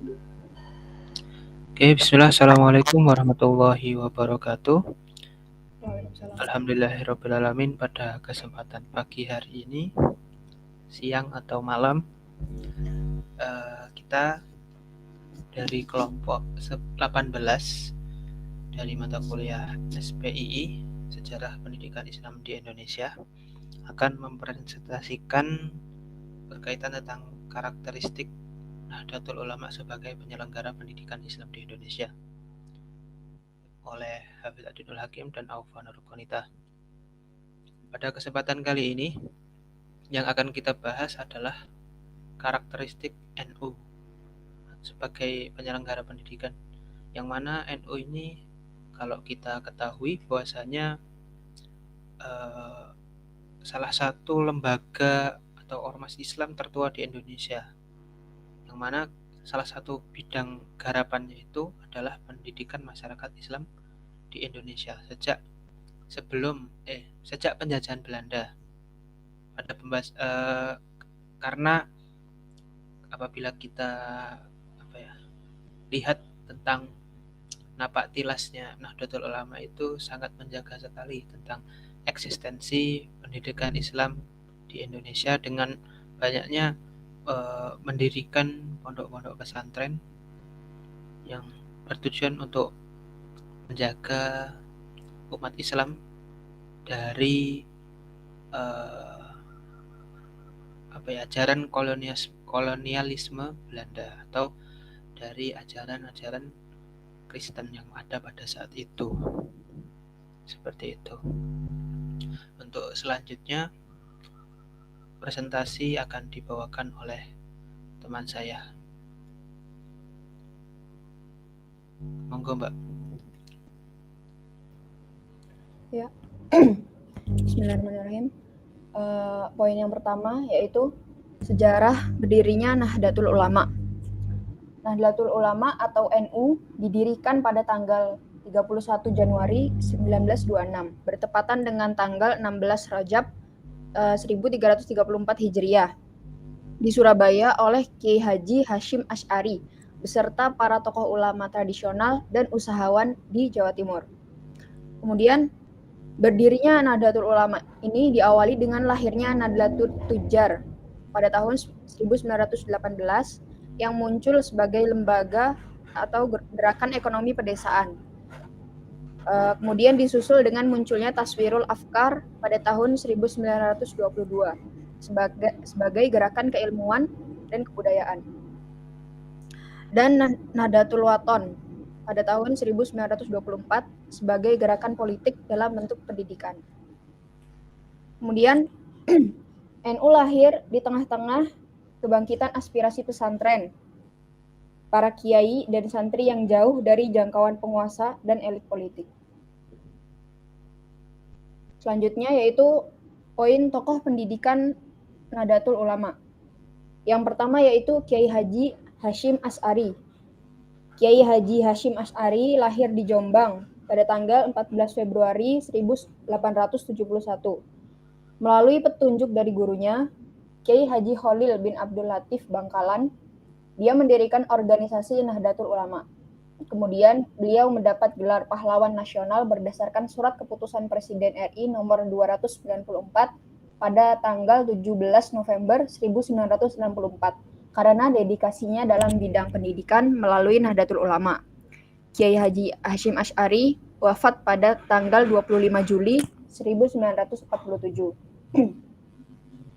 Oke, bismillah. Assalamualaikum warahmatullahi wabarakatuh. Waalaikumsalam. Alhamdulillahirrabbilalamin. Pada kesempatan pagi hari ini, siang atau malam, kita dari kelompok 18 dari mata kuliah SPII, Sejarah Pendidikan Islam di Indonesia, akan mempresentasikan berkaitan tentang karakteristik Nahdlatul Ulama sebagai penyelenggara pendidikan Islam di Indonesia oleh Hafidz Adinul Hakim dan Aufa Nurqanita. Pada kesempatan kali ini, yang akan kita bahas adalah karakteristik NU sebagai penyelenggara pendidikan. Yang mana NU ini kalau kita ketahui bahwasanya salah satu lembaga atau ormas Islam tertua di Indonesia. Yang mana salah satu bidang garapannya itu adalah pendidikan masyarakat Islam di Indonesia sejak penjajahan Belanda. Pada karena apabila kita lihat tentang napak tilasnya Nahdlatul Ulama itu sangat menjaga sekali tentang eksistensi pendidikan Islam di Indonesia dengan banyaknya mendirikan pondok-pondok pesantren yang bertujuan untuk menjaga umat Islam dari ajaran kolonialisme Belanda atau dari ajaran-ajaran Kristen yang ada pada saat itu. Seperti itu. Untuk selanjutnya, presentasi akan dibawakan oleh teman saya. Monggo, Mbak. Ya. Bismillahirrahmanirrahim. Poin yang pertama yaitu sejarah berdirinya Nahdlatul Ulama. Nahdlatul Ulama atau NU didirikan pada tanggal 31 Januari 1926 bertepatan dengan tanggal 16 Rajab 1334 Hijriah di Surabaya oleh Kiai Haji Hashim Asy'ari beserta para tokoh ulama tradisional dan usahawan di Jawa Timur. Kemudian berdirinya Nahdlatul Ulama ini diawali dengan lahirnya Nahdlatul Tujjar pada tahun 1918 yang muncul sebagai lembaga atau gerakan ekonomi pedesaan. Kemudian disusul dengan munculnya Taswirul Afkar pada tahun 1922 sebagai gerakan keilmuan dan kebudayaan. Dan Nahdlatul Wathon pada tahun 1924 sebagai gerakan politik dalam bentuk pendidikan. Kemudian NU lahir di tengah-tengah kebangkitan aspirasi pesantren, para kiai dan santri yang jauh dari jangkauan penguasa dan elit politik. Selanjutnya yaitu poin tokoh pendidikan Nahdlatul Ulama. Yang pertama yaitu Kiai Haji Hashim Asy'ari. Kiai Haji Hashim Asy'ari lahir di Jombang pada tanggal 14 Februari 1871. Melalui petunjuk dari gurunya, Kiai Haji Khalil bin Abdul Latif Bangkalan, dia mendirikan organisasi Nahdlatul Ulama. Kemudian beliau mendapat gelar pahlawan nasional berdasarkan surat keputusan Presiden RI nomor 294 pada tanggal 17 November 1964 karena dedikasinya dalam bidang pendidikan melalui Nahdlatul Ulama. Kiai Haji Hashim Asy'ari wafat pada tanggal 25 Juli 1947.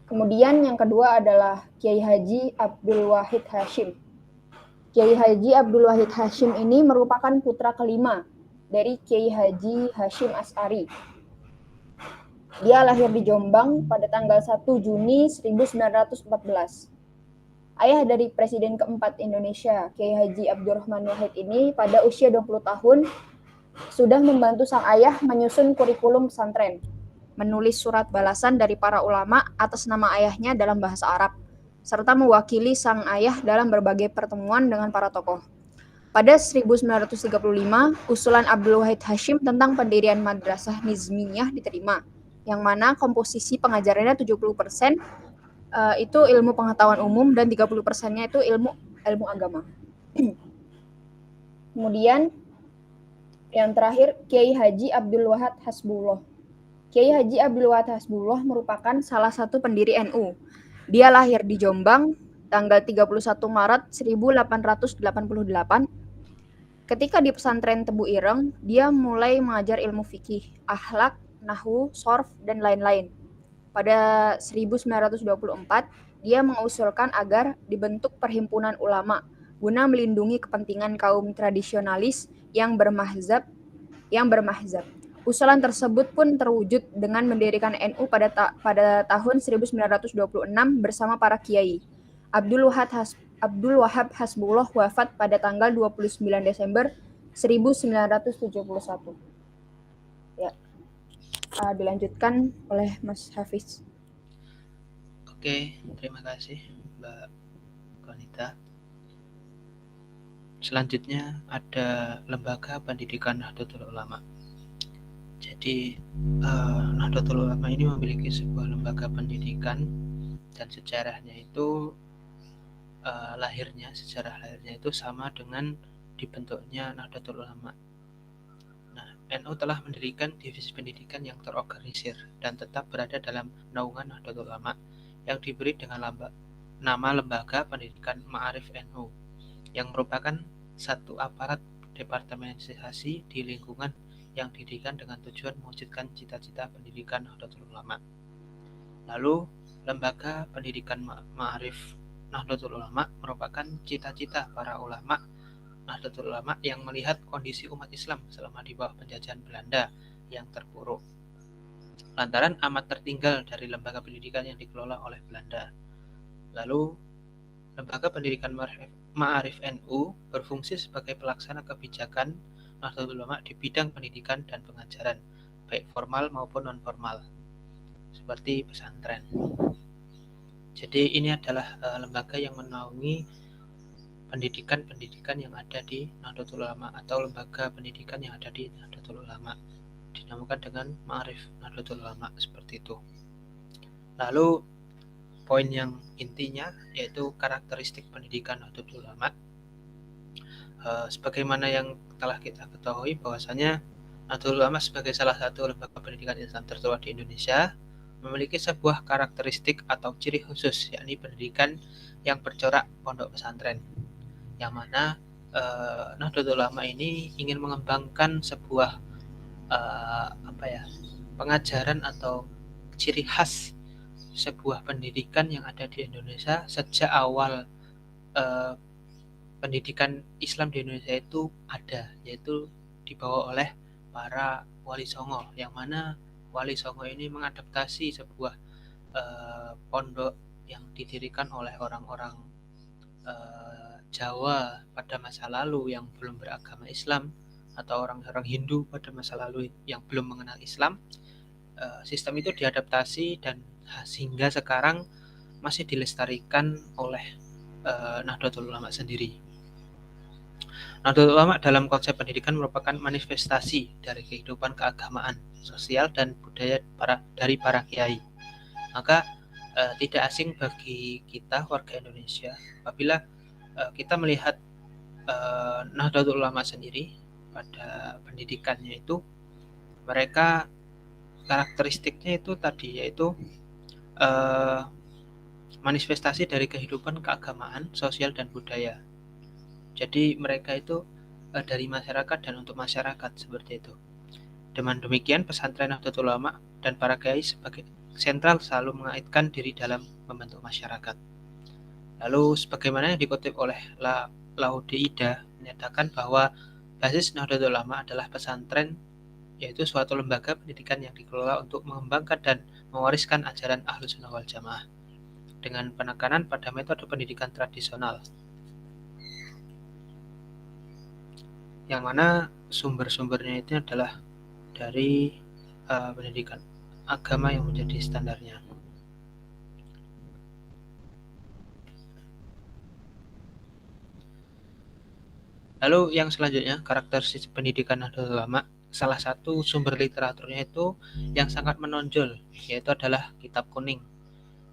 Kemudian yang kedua adalah Kiai Haji Abdul Wahid Hasyim. Kiai Haji Abdul Wahid Hasyim ini merupakan putra kelima dari Kiai Haji Hashim Asy'ari. Dia lahir di Jombang pada tanggal 1 Juni 1914. Ayah dari Presiden keempat Indonesia, Kiai Haji Abdurrahman Wahid ini pada usia 20 tahun sudah membantu sang ayah menyusun kurikulum pesantren, menulis surat balasan dari para ulama atas nama ayahnya dalam bahasa Arab, serta mewakili sang ayah dalam berbagai pertemuan dengan para tokoh. Pada 1935, usulan Abdul Wahid Hasyim tentang pendirian Madrasah Nizmiyah diterima, yang mana komposisi pengajarannya 70% itu ilmu pengetahuan umum dan 30%-nya itu ilmu agama. Kemudian yang terakhir Kiai Haji Abdul Wahid Hasbullah. Kiai Haji Abdul Wahid Hasbullah merupakan salah satu pendiri NU. Dia lahir di Jombang tanggal 31 Maret 1888. Ketika di pesantren Tebu Ireng, dia mulai mengajar ilmu fikih, akhlak, nahwu, sorf, dan lain-lain. Pada 1924, dia mengusulkan agar dibentuk perhimpunan ulama guna melindungi kepentingan kaum tradisionalis yang bermahzab. Usulan tersebut pun terwujud dengan mendirikan NU pada tahun 1926 bersama para kiai. Abdul Wahab Hasbullah wafat pada tanggal 29 Desember 1971. Ya, dilanjutkan oleh Mas Hafiz. Oke, terima kasih Mbak Konita. Selanjutnya ada Lembaga Pendidikan Nahdlatul Ulama. Jadi Nahdlatul Ulama ini memiliki sebuah lembaga pendidikan dan sejarahnya itu sejarah lahirnya itu sama dengan dibentuknya Nahdlatul Ulama. Nah, NU telah mendirikan divisi pendidikan yang terorganisir dan tetap berada dalam naungan Nahdlatul Ulama yang diberi dengan nama Lembaga Pendidikan Ma'arif NU yang merupakan satu aparat departementasi di lingkungan yang didirikan dengan tujuan mewujudkan cita-cita pendidikan Nahdlatul Ulama. Lalu, Lembaga Pendidikan Ma'arif Nahdlatul Ulama merupakan cita-cita para ulama Nahdlatul Ulama yang melihat kondisi umat Islam selama di bawah penjajahan Belanda yang terpuruk, lantaran amat tertinggal dari lembaga pendidikan yang dikelola oleh Belanda. Lalu, Lembaga Pendidikan Ma'arif NU berfungsi sebagai pelaksana kebijakan Nahdlatul Ulama di bidang pendidikan dan pengajaran, baik formal maupun non-formal, seperti pesantren. Jadi ini adalah lembaga yang menaungi pendidikan yang ada di Nahdlatul Ulama atau lembaga pendidikan yang ada di Nahdlatul Ulama, dinamakan dengan Ma'arif Nahdlatul Ulama, seperti itu. Lalu poin yang intinya yaitu karakteristik pendidikan Nahdlatul Ulama. Sebagaimana yang telah kita ketahui bahwasanya Nahdlatul Ulama sebagai salah satu lembaga pendidikan Islam tertua di Indonesia memiliki sebuah karakteristik atau ciri khusus, yakni pendidikan yang bercorak pondok pesantren, yang mana Nahdlatul Ulama ini ingin mengembangkan sebuah pengajaran atau ciri khas sebuah pendidikan yang ada di Indonesia sejak awal pendidikan Islam di Indonesia itu ada, yaitu dibawa oleh para wali songo, yang mana wali songo ini mengadaptasi sebuah pondok yang didirikan oleh orang-orang Jawa pada masa lalu yang belum beragama Islam, atau orang-orang Hindu pada masa lalu yang belum mengenal Islam. Sistem itu diadaptasi dan sehingga sekarang masih dilestarikan oleh Nahdlatul Ulama sendiri. Nahdlatul Ulama dalam konsep pendidikan merupakan manifestasi dari kehidupan keagamaan, sosial, dan budaya dari para kiai. Maka tidak asing bagi kita warga Indonesia apabila kita melihat Nahdlatul Ulama sendiri pada pendidikannya itu, mereka karakteristiknya itu tadi yaitu manifestasi dari kehidupan keagamaan, sosial, dan budaya. Jadi mereka itu dari masyarakat dan untuk masyarakat, seperti itu. Dengan demikian, pesantren Nahdlatul Ulama dan para kiai sebagai sentral selalu mengaitkan diri dalam membentuk masyarakat. Lalu sebagaimana yang dikutip oleh Laude Ida menyatakan bahwa basis Nahdlatul Ulama adalah pesantren, yaitu suatu lembaga pendidikan yang dikelola untuk mengembangkan dan mewariskan ajaran Ahlus Sunnah wal Jamaah dengan penekanan pada metode pendidikan tradisional, yang mana sumber-sumbernya itu adalah dari pendidikan agama yang menjadi standarnya. Lalu yang selanjutnya, karakteristik pendidikan Nahdlatul Ulama, salah satu sumber literaturnya itu yang sangat menonjol, yaitu adalah Kitab Kuning,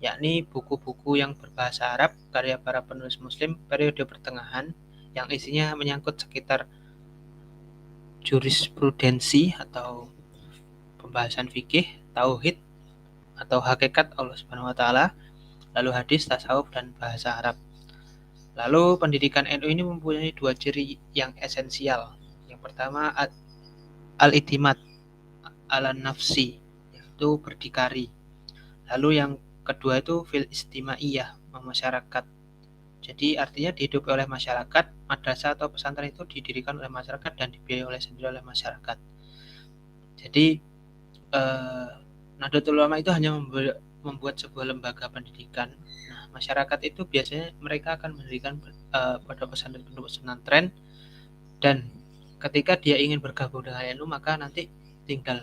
yakni buku-buku yang berbahasa Arab karya para penulis Muslim periode pertengahan yang isinya menyangkut sekitar jurisprudensi atau pembahasan fikih, tauhid atau hakikat Allah Subhanahu wa taala, lalu hadis, tasawuf dan bahasa Arab. Lalu pendidikan NU ini mempunyai dua ciri yang esensial. Yang pertama al-i'timad ala nafsi, yaitu berdikari. Lalu yang kedua itu fil istimaiyah, masyarakat. Jadi artinya dihidupi oleh masyarakat, madrasah atau pesantren itu didirikan oleh masyarakat dan dibiayai sendiri oleh masyarakat. Jadi Nahdlatul Ulama itu hanya membuat sebuah lembaga pendidikan. Nah, masyarakat itu biasanya mereka akan mendirikan pada pesantren dan ketika dia ingin bergabung dengan NU maka nanti tinggal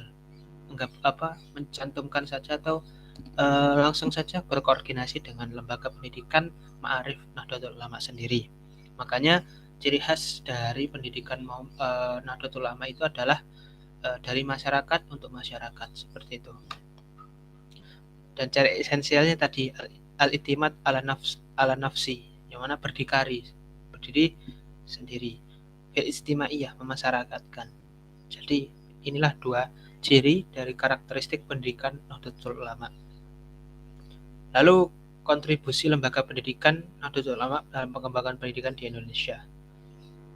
mencantumkan saja atau langsung saja berkoordinasi dengan lembaga pendidikan Ma'arif Nahdlatul Ulama sendiri. Makanya ciri khas dari pendidikan Nahdlatul Ulama itu adalah dari masyarakat untuk masyarakat, seperti itu. Dan ciri esensialnya tadi al-i'timad ala nafsi, yang mana berdiri sendiri, fil istimaiyah, memasyarakatkan. Jadi inilah dua ciri dari karakteristik pendidikan Nahdlatul Ulama. Lalu kontribusi lembaga pendidikan Nahdlatul Ulama dalam pengembangan pendidikan di Indonesia.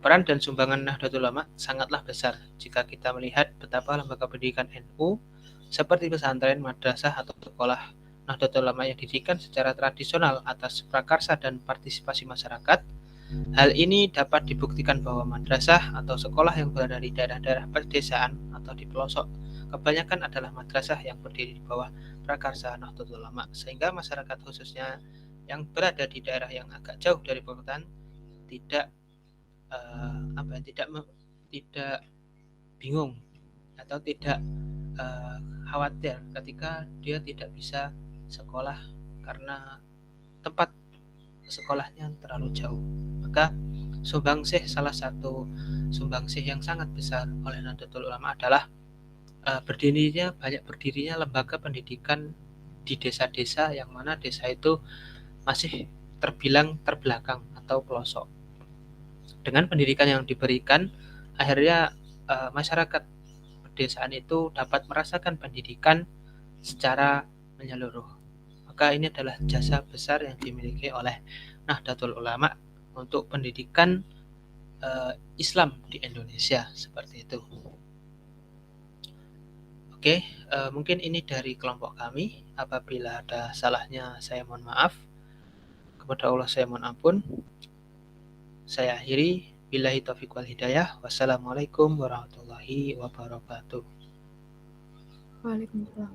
Peran dan sumbangan Nahdlatul Ulama sangatlah besar jika kita melihat betapa lembaga pendidikan NU seperti pesantren, madrasah atau sekolah Nahdlatul Ulama yang didirikan secara tradisional atas prakarsa dan partisipasi masyarakat. Hal ini dapat dibuktikan bahwa madrasah atau sekolah yang berada di daerah-daerah pedesaan atau di pelosok kebanyakan adalah madrasah yang berdiri di bawah prakarsa Nahdlatul Ulama, sehingga masyarakat khususnya yang berada di daerah yang agak jauh dari perkotaan tidak bingung atau tidak khawatir ketika dia tidak bisa sekolah karena tempat sekolahnya terlalu jauh. Maka salah satu sumbangsih yang sangat besar oleh Nahdlatul Ulama adalah banyak berdirinya lembaga pendidikan di desa-desa yang mana desa itu masih terbilang terbelakang atau pelosok. Dengan pendidikan yang diberikan, akhirnya masyarakat pedesaan itu dapat merasakan pendidikan secara menyeluruh. Maka ini adalah jasa besar yang dimiliki oleh Nahdlatul Ulama untuk pendidikan Islam di Indonesia, seperti itu. Oke, mungkin ini dari kelompok kami. Apabila ada salahnya saya mohon maaf. Kepada Allah saya mohon ampun. Saya akhiri. Billahi taufiq wal hidayah. Wassalamualaikum warahmatullahi wabarakatuh. Waalaikumsalam.